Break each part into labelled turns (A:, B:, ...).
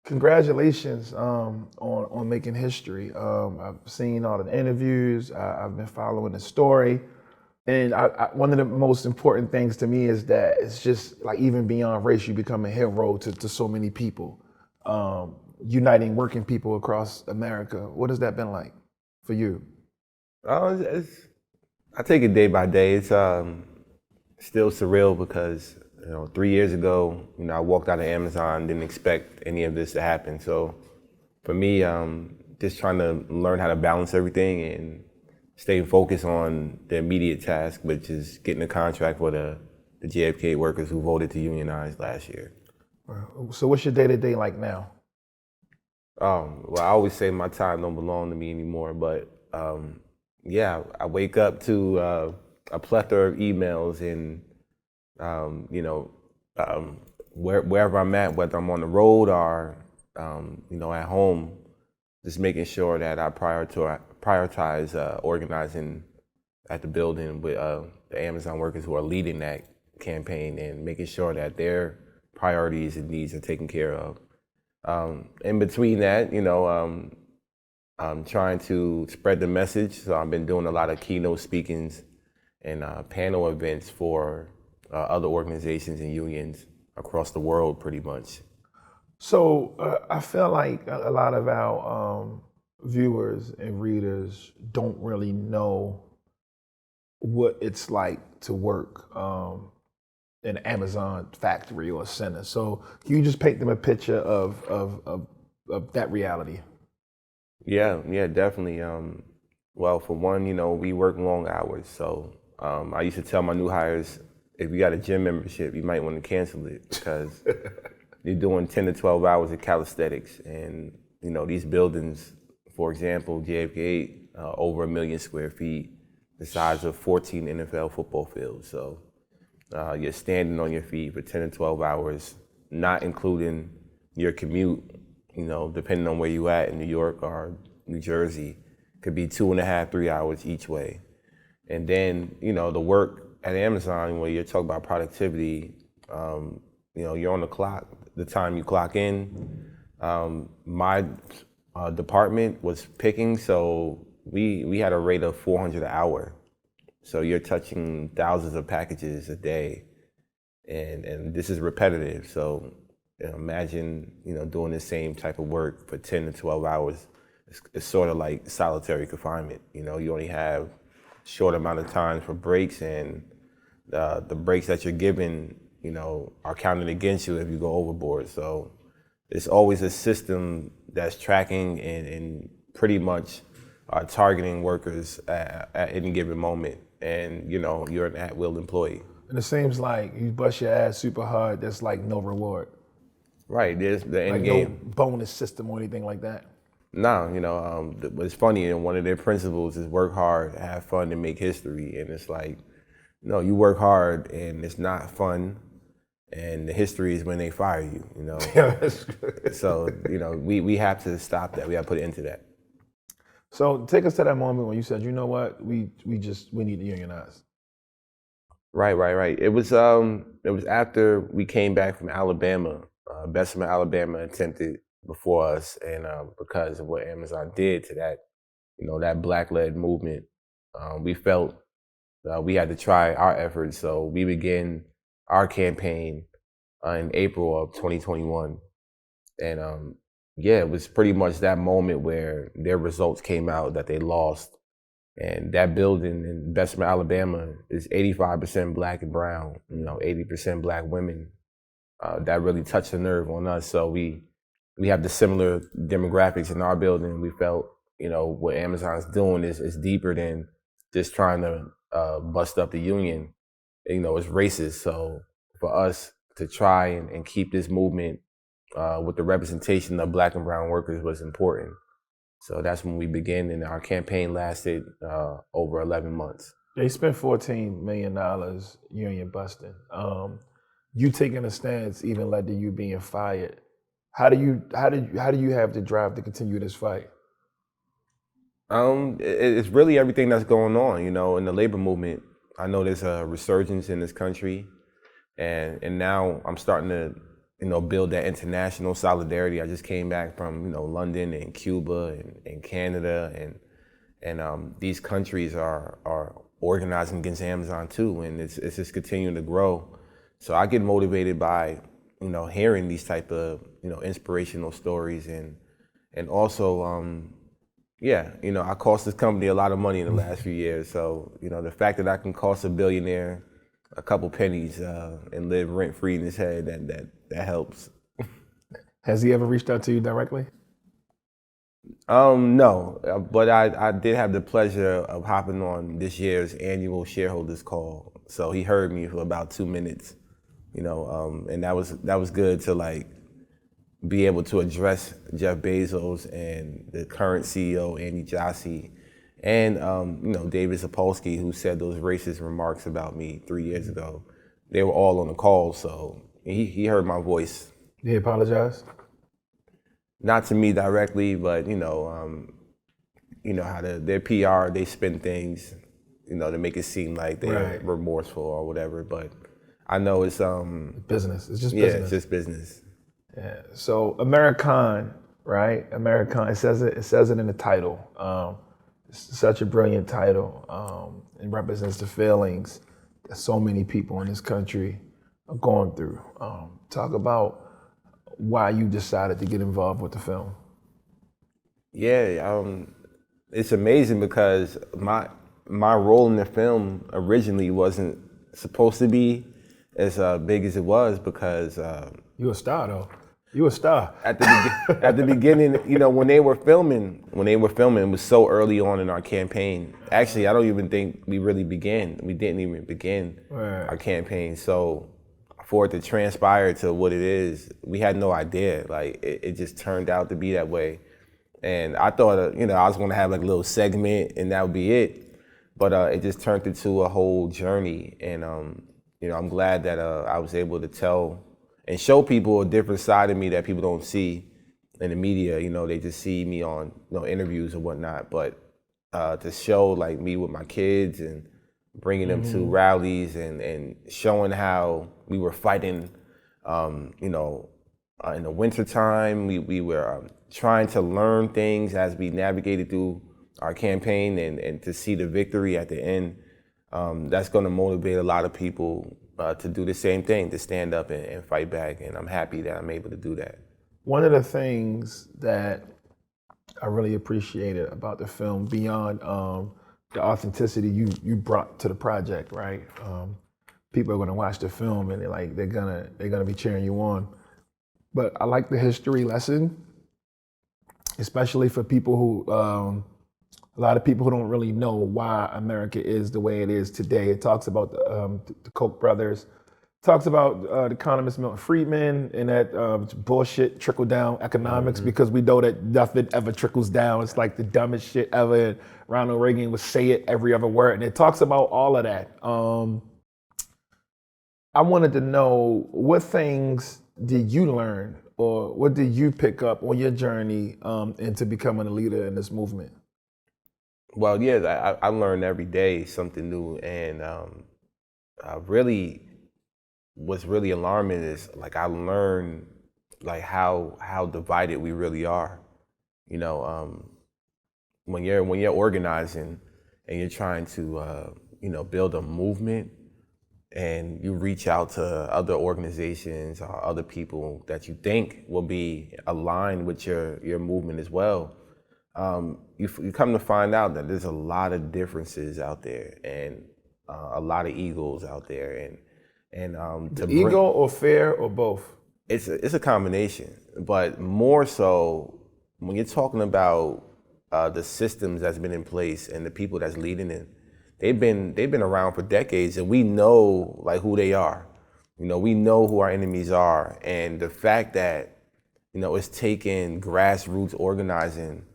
A: Congratulations on making history. I've seen all the interviews. I've been following the story, and one of the most important things to me is that it's just like even beyond race, you become a hero to so many people, uniting working people across America. What has that been like for you?
B: I take it day by day. It's still surreal because 3 years ago, I walked out of Amazon, didn't expect any of this to happen. So for me, just trying to learn how to balance everything and staying focused on the immediate task, which is getting a contract for the JFK workers who voted to unionize last year.
A: So what's your day to day like now?
B: Well, I always say my time don't belong to me anymore, but yeah, I wake up to a plethora of emails and wherever I'm at, whether I'm on the road or at home, just making sure that I prioritize organizing at the building with the Amazon workers who are leading that campaign and making sure that their priorities and needs are taken care of. In between that, I'm trying to spread the message. So I've been doing a lot of keynote speakings and panel events for other organizations and unions across the world, pretty much.
A: So I feel like a lot of our viewers and readers don't really know what it's like to work in an Amazon factory or center. So can you just paint them a picture of that reality?
B: Yeah, definitely. Well, for one, we work long hours. So I used to tell my new hires, if you got a gym membership, you might want to cancel it because you're doing 10 to 12 hours of calisthenics. And, these buildings, for example, JFK, over 1 million square feet, the size of 14 NFL football fields. So you're standing on your feet for 10 to 12 hours, not including your commute, depending on where you at in New York or New Jersey, could be 2.5, 3 hours each way. And then, the work at Amazon, where you're talking about productivity, you're on the clock, the time you clock in. My department was picking, so we had a rate of 400 an hour. So you're touching thousands of packages a day, and this is repetitive. So imagine, doing the same type of work for 10 to 12 hours. It's sort of like solitary confinement. You only have short amount of time for breaks, and the breaks that you're given, are counted against you if you go overboard. So it's always a system that's tracking and pretty much targeting workers at any given moment. And, you're an at-will employee.
A: And it seems like you bust your ass super hard, there's like no reward.
B: Right, there's the end
A: Like
B: game.
A: no bonus system or anything like that.
B: No, it's funny, and one of their principles is work hard, have fun, and make history. And it's like, no, you work hard and it's not fun, and the history is when they fire you,
A: Yeah, that's good.
B: So, we have to stop that. We have to put an end to that.
A: So take us to that moment when you said, you know what, we need to unionize.
B: Right. It was after we came back from Alabama. Bessemer, Alabama attempted before us, and because of what Amazon did to that, that Black-led movement, we felt we had to try our efforts. So we began our campaign in April of 2021, and yeah, it was pretty much that moment where their results came out that they lost. And that building in Bessemer, Alabama is 85% Black and brown, 80% Black women. That really touched the nerve on us. So we have the similar demographics in our building. We felt, what Amazon's doing is deeper than just trying to bust up the union. It's racist. So for us to try and keep this movement with the representation of Black and brown workers was important. So that's when we began, and our campaign lasted over 11 months.
A: They spent $14 million union busting. You taking a stance even led to you being fired. How do you have the drive to continue this fight?
B: It's really everything that's going on, in the labor movement. I know there's a resurgence in this country, and now I'm starting to build that international solidarity. I just came back from, London and Cuba and Canada, and these countries are organizing against Amazon too, and it's just continuing to grow. So I get motivated by, hearing these type of, inspirational stories, and also, I cost this company a lot of money in the last few years. So, the fact that I can cost a billionaire a couple pennies and live rent free in his head, that helps.
A: Has he ever reached out to you directly?
B: No, but I did have the pleasure of hopping on this year's annual shareholders call. So he heard me for about 2 minutes, and that was good to like be able to address Jeff Bezos and the current CEO Andy Jassy, and David Sapolsky, who said those racist remarks about me 3 years ago. They were all on the call, so he heard my voice.
A: Did he apologize?
B: Not to me directly, but how their PR, they spin things, to make it seem like they're remorseful or whatever. But I know it's
A: business. It's just business.
B: Yeah, it's just business.
A: Yeah. So Americonned, right? Americonned. It says it in the title. It's such a brilliant title. It represents the feelings that so many people in this country are going through. Talk about why you decided to get involved with the film.
B: Yeah, it's amazing because my role in the film originally wasn't supposed to be as big as it was, because
A: you a star though. You a star.
B: At the beginning, when they were filming, it was so early on in our campaign. Actually, I don't even think we really began. We didn't even begin our campaign. So for it to transpire to what it is, we had no idea. Like it just turned out to be that way. And I thought, I was gonna have like a little segment and that would be it. But it just turned into a whole journey. And I'm glad that I was able to tell and show people a different side of me that people don't see in the media. They just see me on interviews or whatnot. But to show like me with my kids and bringing them to rallies and showing how we were fighting, in the wintertime. We were trying to learn things as we navigated through our campaign, and to see the victory at the end, that's going to motivate a lot of people to do the same thing, to stand up and fight back. And I'm happy that I'm able to do that.
A: One of the things that I really appreciated about the film, beyond the authenticity you brought to the project, right? People are going to watch the film and they're gonna be cheering you on. But I like the history lesson, especially for people who, a lot of people who don't really know why America is the way it is today. It talks about the Koch brothers, talks about the economist Milton Friedman and that bullshit trickle-down economics, because we know that nothing ever trickles down. It's like the dumbest shit ever. And Ronald Reagan would say it every other word. And it talks about all of that. I wanted to know, what things did you learn, or what did you pick up on your journey into becoming a leader in this movement?
B: Well, yeah, I learn every day something new. And what's really alarming is like I learned like how divided we really are. When you're organizing and you're trying to build a movement, and you reach out to other organizations or other people that you think will be aligned with your movement as well, you come to find out that there's a lot of differences out there, and a lot of egos out there, and
A: ego or fear or both?
B: It's a combination, but more so when you're talking about the systems that's been in place and the people that's leading it. They've been around for decades, and we know like who they are. We know who our enemies are, and the fact that it's taken grassroots organizing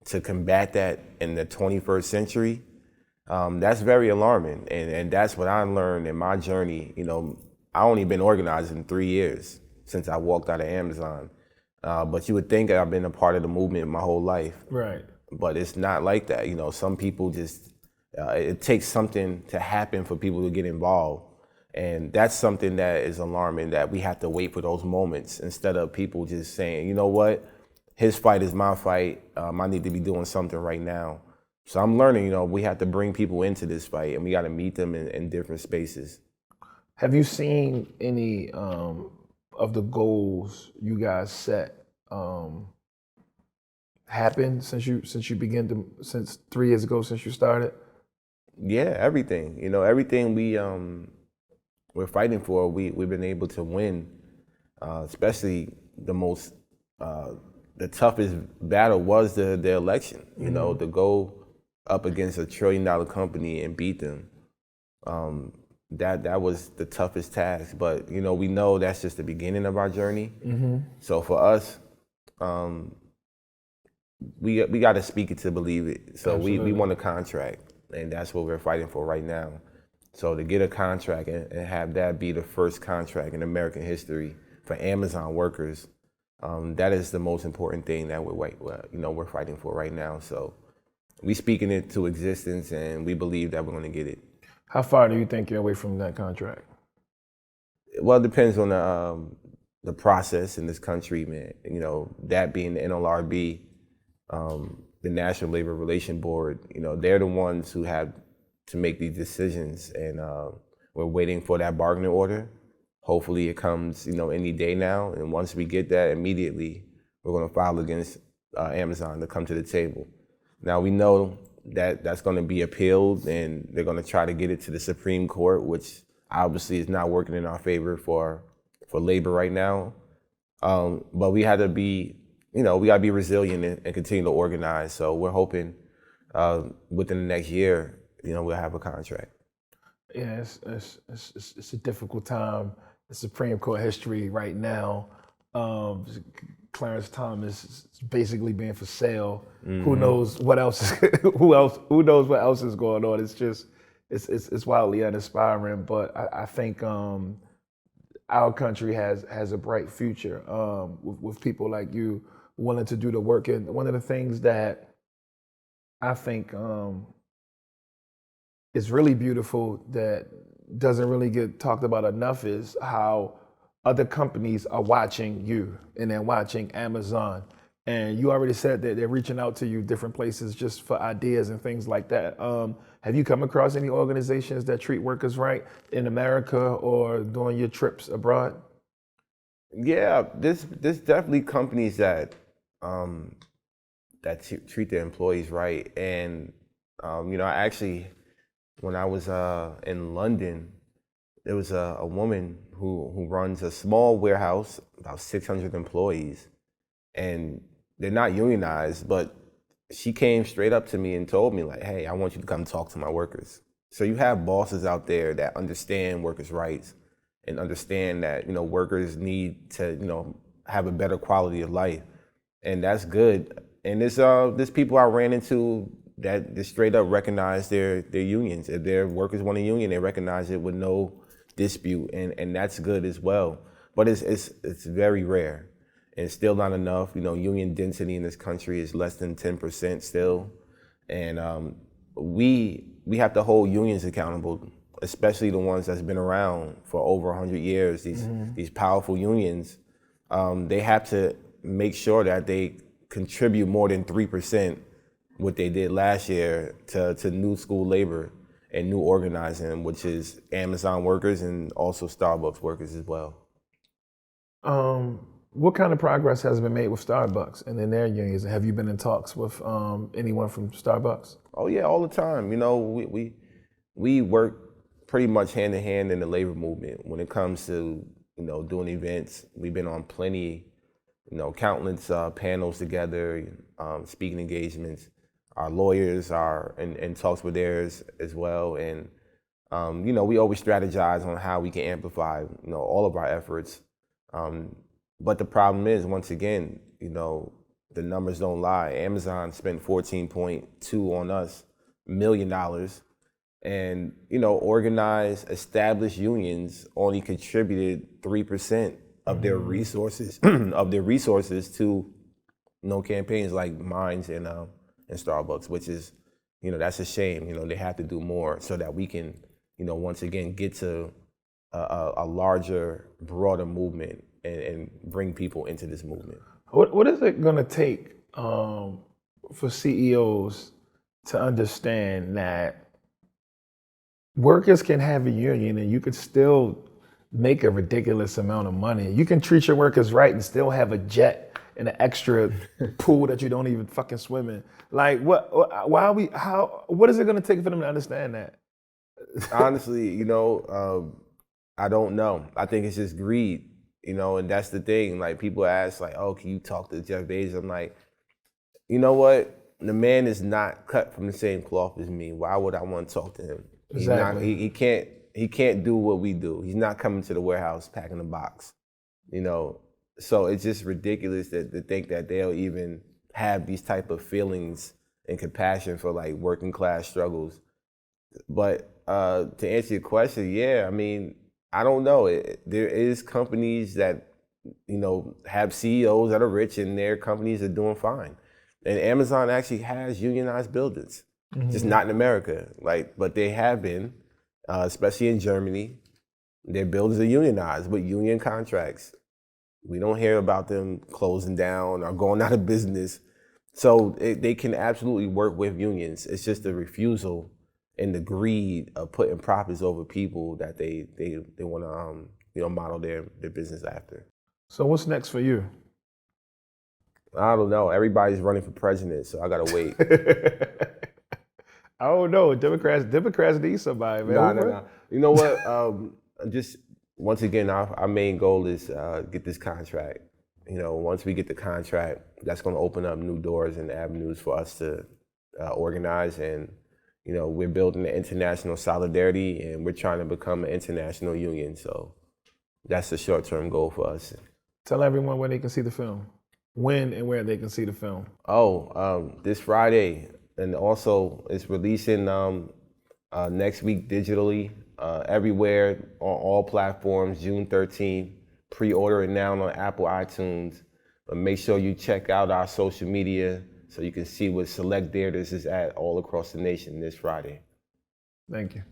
B: to combat that in the 21st century, that's very alarming. And that's what I learned in my journey. I only been organizing 3 years since I walked out of Amazon, but you would think I've been a part of the movement my whole life.
A: Right.
B: But it's not like that. Some people just. It takes something to happen for people to get involved. And that's something that is alarming, that we have to wait for those moments instead of people just saying, you know what, his fight is my fight. I need to be doing something right now. So I'm learning, we have to bring people into this fight, and we got to meet them in different spaces.
A: Have you seen any of the goals you guys set happen since you began to, since 3 years ago, since you started?
B: Yeah, everything. Everything we're fighting for, we've been able to win. Especially the toughest battle was the election. To go up against $1 trillion company and beat them. That was the toughest task. But we know that's just the beginning of our journey.
A: Mm-hmm.
B: So for us, we got to speak it to believe it. So we want a contract, and that's what we're fighting for right now. So to get a contract and have that be the first contract in American history for Amazon workers, that is the most important thing that we're fighting for right now. So we speaking it to existence, and we believe that we're going to get it.
A: How far do you think you're away from that contract?
B: Well, it depends on the process in this country, man. That being the NLRB, the National Labor Relations Board, they're the ones who have to make these decisions, and we're waiting for that bargaining order. Hopefully it comes, any day now, and once we get that, immediately we're going to file against Amazon to come to the table. Now we know that that's going to be appealed, and they're going to try to get it to the Supreme Court, which obviously is not working in our favor for labor right now. But we had to be, we got to be resilient and continue to organize. So we're hoping within the next year, we'll have a contract.
A: Yeah, it's a difficult time in Supreme Court history right now. Clarence Thomas is basically being for sale. Mm-hmm. Who knows what else? Who knows what else is going on? It's just it's wildly uninspiring. But I think our country has a bright future with people like you willing to do the work. And one of the things that I think is really beautiful that doesn't really get talked about enough is how other companies are watching you and they're watching Amazon. And you already said that they're reaching out to you different places just for ideas and things like that. Have you come across any organizations that treat workers right in America or during your trips abroad?
B: Yeah, there's definitely companies that treat their employees right. And I actually, when I was in London, there was a woman who runs a small warehouse, about 600 employees, and they're not unionized, but she came straight up to me and told me, like, hey, I want you to come talk to my workers. So you have bosses out there that understand workers' rights and understand that, workers need to, have a better quality of life. And that's good. And there's people I ran into that just straight up recognize their unions. If their workers want a union, they recognize it with no dispute, and that's good as well. But it's very rare, and it's still not enough. Union density in this country is less than 10% still, and we have to hold unions accountable, especially the ones that's been around for over 100 years. These powerful unions, they have to make sure that they contribute more than 3%, what they did last year, to new school labor and new organizing, which is Amazon workers and also Starbucks workers as well.
A: What kind of progress has been made with Starbucks and in their unions? Have you been in talks with anyone from Starbucks?
B: Oh yeah, all the time. We work pretty much hand in hand in the labor movement when it comes to doing events. We've been on plenty, countless panels together, speaking engagements. Our lawyers are in talks with theirs as well, and we always strategize on how we can amplify all of our efforts. But the problem is, once again, the numbers don't lie. Amazon spent $14.2 on us $1 million, and organized, established unions only contributed 3% of their resources to campaigns like mine and Starbucks, which is, that's a shame. They have to do more so that we can, once again, get to a larger, broader movement and bring people into this movement.
A: What is it going to take for CEOs to understand that workers can have a union and you could still make a ridiculous amount of money? You can treat your workers right and still have a jet and an extra pool that you don't even fucking swim in. Like, what is it going to take for them to understand that?
B: Honestly, I don't know. I think it's just greed, and that's the thing. Like, people ask, like, oh, can you talk to Jeff Bezos? I'm like, you know what? The man is not cut from the same cloth as me. Why would I want to talk to him?
A: Exactly.
B: He can't do what we do. He's not coming to the warehouse packing a box, So it's just ridiculous to think that they'll even have these type of feelings and compassion for like working class struggles. But to answer your question, yeah, I mean, I don't know. There is companies that, have CEOs that are rich and their companies are doing fine. And Amazon actually has unionized buildings, just not in America. But they have been, especially in Germany. Their buildings are unionized with union contracts. We don't hear about them closing down or going out of business. So they can absolutely work with unions. It's just the refusal and the greed of putting profits over people that they want to model their business after.
A: So what's next for you?
B: I don't know. Everybody's running for president, so I gotta wait.
A: I don't know. Democrats need somebody, man.
B: No. You know what? Just once again, our main goal is get this contract. Once we get the contract, that's going to open up new doors and avenues for us to organize. And we're building the international solidarity, and we're trying to become an international union. So that's the short-term goal for us.
A: Tell everyone where they can see the film. When and where they can see the film.
B: This Friday, and also it's releasing next week digitally, everywhere on all platforms, June 13th. Pre-order it now on Apple iTunes. But make sure you check out our social media so you can see what select theaters is at all across the nation this Friday.
A: Thank you.